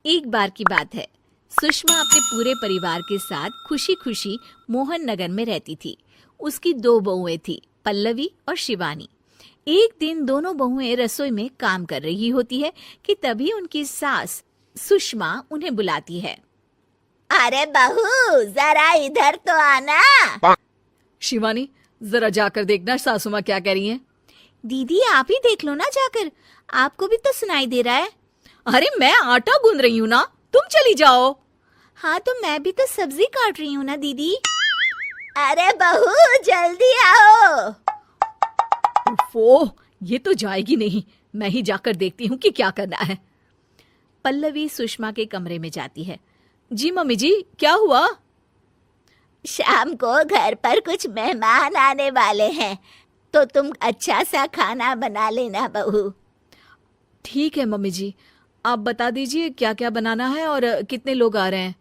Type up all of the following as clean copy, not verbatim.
एक बार की बात है, सुषमा अपने पूरे परिवार के साथ खुशी खुशी मोहन नगर में रहती थी। उसकी दो बहुएं थी, पल्लवी और शिवानी। एक दिन दोनों बहुएं रसोई में काम कर रही होती है कि तभी उनकी सास सुषमा उन्हें बुलाती है। अरे बहू, जरा इधर तो आना। शिवानी, जरा जाकर देखना सासू माँ क्या कह रही हैं। दीदी आप ही देख लो ना जाकर, आपको भी तो सुनाई दे रहा है। अरे मैं आटा गूंद रही हूँ ना, तुम चली जाओ। हाँ तो मैं भी तो सब्जी काट रही हूँ ना दीदी। अरे बहू जल्दी आओ। ओफो, ये तो जाएगी नहीं। मैं ही जाकर देखती हूँ कि क्या करना है। पल्लवी सुषमा के कमरे में जाती है। जी मम्मी जी, क्या हुआ? शाम को घर पर कुछ मेहमान आने वाले हैं, तो तुम अच्छा सा खाना बना लेना बहू। ठीक है मम्मी जी, आप बता दीजिए क्या क्या बनाना है और कितने लोग आ रहे हैं।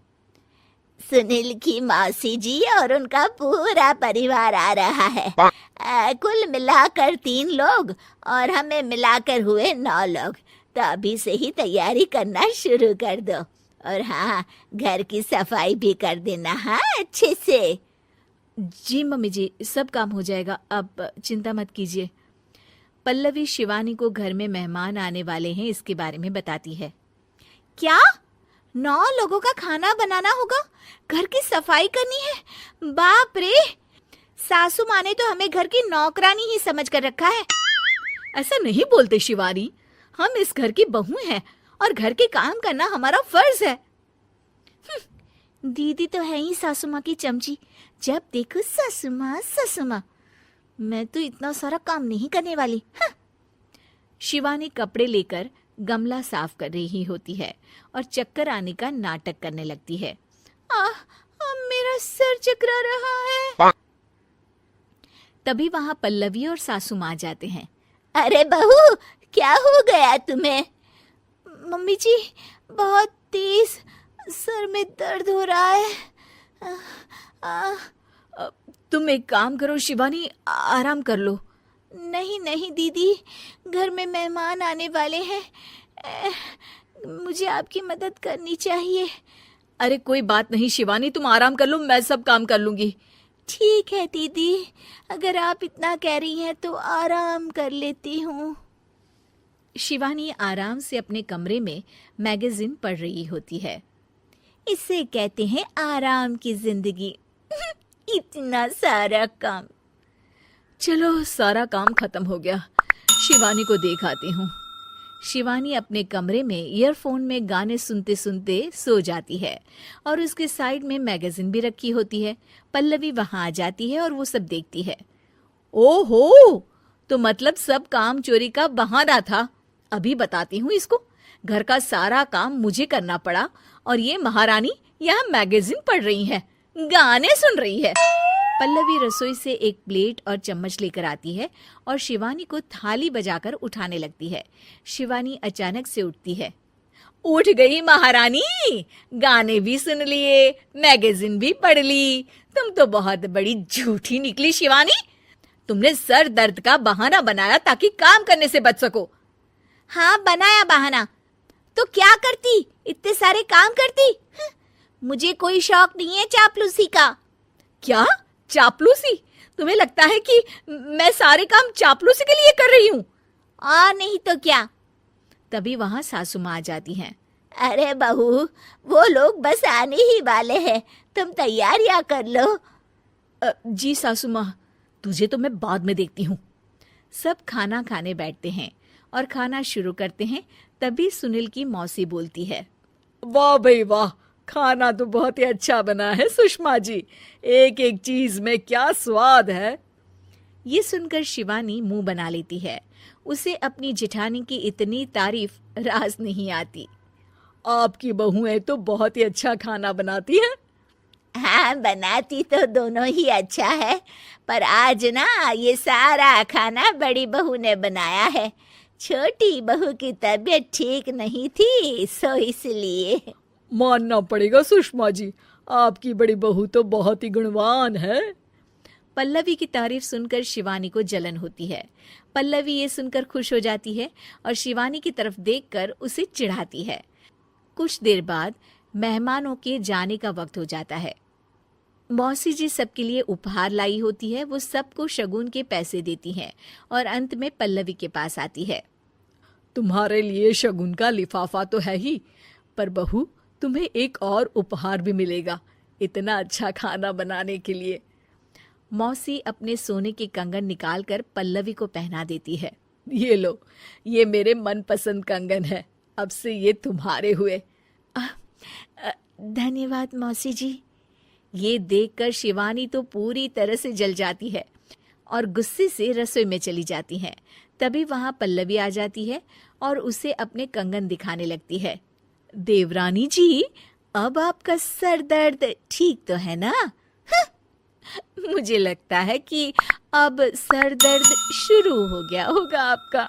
सुनील की मौसी जी और उनका पूरा परिवार आ रहा है। कुल मिलाकर 3 लोग और हमें मिलाकर हुए 9 लोग। तो अभी से ही तैयारी करना शुरू कर दो। और हाँ, घर की सफाई भी कर देना, हाँ अच्छे से। जी मम्मी जी, सब काम हो जाएगा, आप चिंता मत कीजिए। पल्लवी शिवानी को घर में मेहमान आने वाले हैं इसके बारे में बताती है। क्या 9 लोगों का खाना बनाना होगा, घर की सफाई करनी है? बाप रे, सासू माँ ने तो हमें घर की नौकरानी ही समझ कर रखा है। ऐसा नहीं बोलते शिवानी, हम इस घर की बहू हैं और घर के काम करना हमारा फर्ज है। दीदी तो है ही सासू माँ की चमची, जब देखो सासू माँ सासू माँ। मैं तो इतना सारा काम नहीं करने वाली। शिवानी कपड़े लेकर गमला साफ कर रही होती है और चक्कर आने का नाटक करने लगती है। मेरा सर चकरा रहा है। तभी वहां पल्लवी और सासू माँ जाते हैं। अरे बहू, क्या हो गया तुम्हें? मम्मी जी, बहुत तेज सर में दर्द हो रहा है। तुम एक काम करो शिवानी, आराम कर लो। नहीं नहीं दीदी, घर में मेहमान आने वाले हैं, मुझे आपकी मदद करनी चाहिए। अरे कोई बात नहीं शिवानी, तुम आराम कर लो, मैं सब काम कर लूंगी। ठीक है दीदी, अगर आप इतना कह रही हैं तो आराम कर लेती हूँ। शिवानी आराम से अपने कमरे में मैगजीन पढ़ रही होती है। इसे कहते हैं आराम की जिंदगी। इतना सारा काम। चलो सारा काम खत्म हो गया, शिवानी को देख आती हूँ। शिवानी अपने कमरे में ईयरफोन में गाने सुनते सुनते सो जाती है और उसके साइड में मैगजीन भी रखी होती है। पल्लवी वहां आ जाती है और वो सब देखती है। ओहो, तो मतलब सब काम चोरी का बहाना था। अभी बताती हूँ इसको। घर का सारा काम मुझे करना पड़ा और ये महारानी यहाँ मैगजीन पढ़ रही है, गाने सुन रही है। पल्लवी रसोई से एक प्लेट और चम्मच लेकर आती है और शिवानी को थाली बजाकर उठाने लगती है। शिवानी अचानक से उठती है। उठ गई महारानी, गाने भी सुन लिए, मैगजीन भी पढ़ ली। तुम तो बहुत बड़ी झूठी निकली शिवानी। तुमने सर दर्द का बहाना बनाया ताकि काम करने से बच सको। हाँ बनाया बहाना, तो क्या करती, इतने सारे काम करती। मुझे कोई शौक नहीं है चापलूसी का। क्या चापलूसी? तुम्हें लगता है कि मैं सारे काम चापलूसी के लिए कर रही हूँ? और नहीं तो क्या। तभी वहां सासू माँ आ जाती हैं। अरे बहू, वो लोग बस आने ही वाले हैं, तुम तैयारियां कर लो। जी सासू माँ, तुझे तो मैं बाद में देखती हूँ। सब खाना खाने बैठते हैं और खाना शुरू करते हैं। तभी सुनील की मौसी बोलती है। वाह भाई वाह, खाना तो बहुत ही अच्छा बना है सुषमा जी, एक एक चीज में क्या स्वाद है। ये सुनकर शिवानी मुंह बना लेती है। उसे अपनी जेठानी की इतनी तारीफ रास नहीं आती। आपकी बहुएं तो बहुत ही अच्छा खाना बनाती हैं। हाँ बनाती तो दोनों ही अच्छा है, पर आज ना ये सारा खाना बड़ी बहू ने बनाया है। छोटी बहू की तबीयत ठीक नहीं थी, सो इसलिए। मानना पड़ेगा सुषमा जी, आपकी बड़ी बहू तो बहुत ही गुणवान है। पल्लवी की तारीफ सुनकर शिवानी को जलन होती है। पल्लवी ये सुनकर खुश हो जाती है और शिवानी की तरफ देखकर उसे चिढ़ाती है। कुछ देर बाद मेहमानों के जाने का वक्त हो जाता है। मौसी जी सबके लिए उपहार लाई होती है। वो सबको शगुन के पैसे देती हैं और अंत में पल्लवी के पास आती है। तुम्हारे लिए शगुन का लिफाफा तो है ही, पर बहू तुम्हें एक और उपहार भी मिलेगा इतना अच्छा खाना बनाने के लिए। मौसी अपने सोने के कंगन निकालकर पल्लवी को पहना देती है। ये लो, ये मेरे मनपसंद कंगन है, अब से ये तुम्हारे हुए। धन्यवाद मौसी जी। ये देखकर शिवानी तो पूरी तरह से जल जाती है और गुस्से से रसोई में चली जाती है। तभी वहां पल्लवी आ जाती है और उसे अपने कंगन दिखाने लगती है। देवरानी जी, अब आपका सर दर्द ठीक तो है ना? मुझे लगता है कि अब सर दर्द शुरू हो गया होगा आपका।